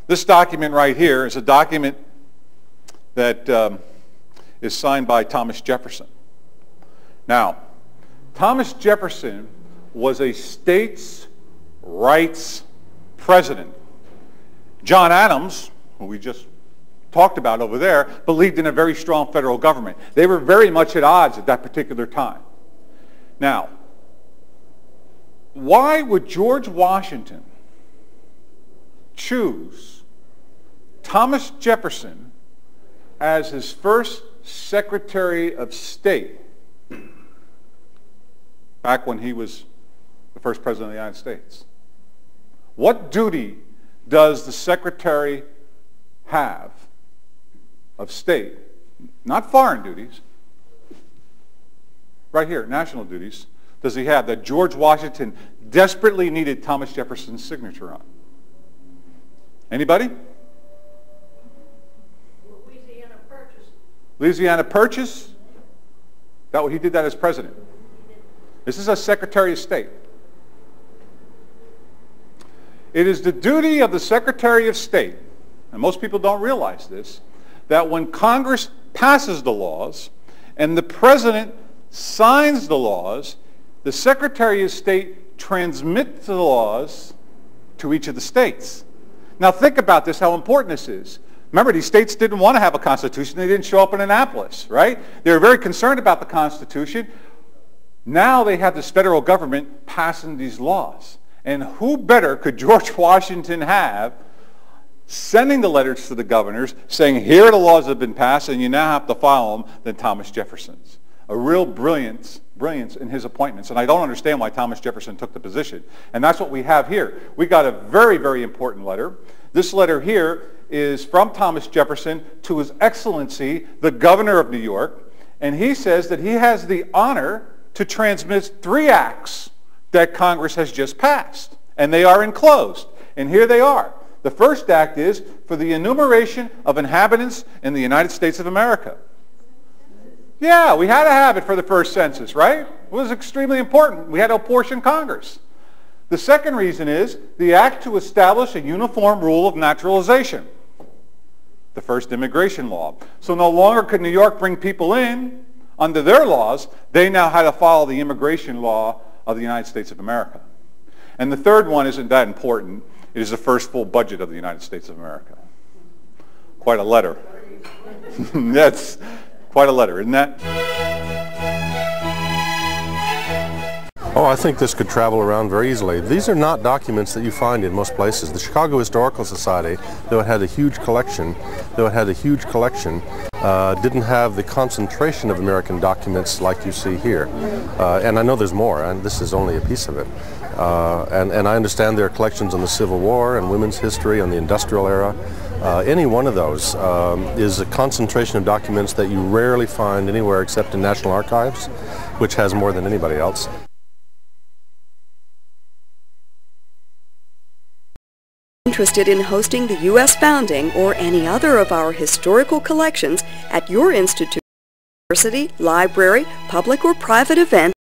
This document right here is a document that is signed by Thomas Jefferson. Now, Thomas Jefferson was a states' rights president. John Adams, who we just talked about over there, believed in a very strong federal government. They were very much at odds at that particular time. Now, why would George Washington choose Thomas Jefferson as his first Secretary of State back when he was the first President of the United States? What duty does the Secretary have of State? Not foreign duties. Right here, national duties. Does he have that George Washington desperately needed Thomas Jefferson's signature on? Anybody? Louisiana Purchase. Louisiana Purchase? He did that as president. This is a Secretary of State. It is the duty of the Secretary of State, and most people don't realize this, that when Congress passes the laws and the President signs the laws, the Secretary of State transmits the laws to each of the states. Now think about this, how important this is. Remember, these states didn't want to have a constitution. They didn't show up in Annapolis, right? They were very concerned about the Constitution. Now they have this federal government passing these laws. And who better could George Washington have sending the letters to the governors saying, here are the laws that have been passed and you now have to follow them, than Thomas Jefferson's. A real brilliance in his appointments. And I don't understand why Thomas Jefferson took the position. And that's what we have here. We got a very, very important letter. This letter here is from Thomas Jefferson to His Excellency, the Governor of New York. And he says that he has the honor to transmit 3 acts that Congress has just passed. And they are enclosed. And here they are. The first act is for the enumeration of inhabitants in the United States of America. Yeah, we had to have it for the first census, right? It was extremely important. We had to apportion Congress. The second reason is the act to establish a uniform rule of naturalization. The first immigration law. So no longer could New York bring people in under their laws. They now had to follow the immigration law of the United States of America. And the third one isn't that important. It is the first full budget of the United States of America. Quite a letter. That's quite a letter, isn't that? Oh, I think this could travel around very easily. These are not documents that you find in most places. The Chicago Historical Society, though it had a huge collection, didn't have the concentration of American documents like you see here. And I know there's more, and this is only a piece of it. And I understand there are collections on the Civil War and women's history and the industrial era. Any one of those is a concentration of documents that you rarely find anywhere except in National Archives, which has more than anybody else. Interested in hosting the U.S. founding or any other of our historical collections at your institution, university, library, public or private event,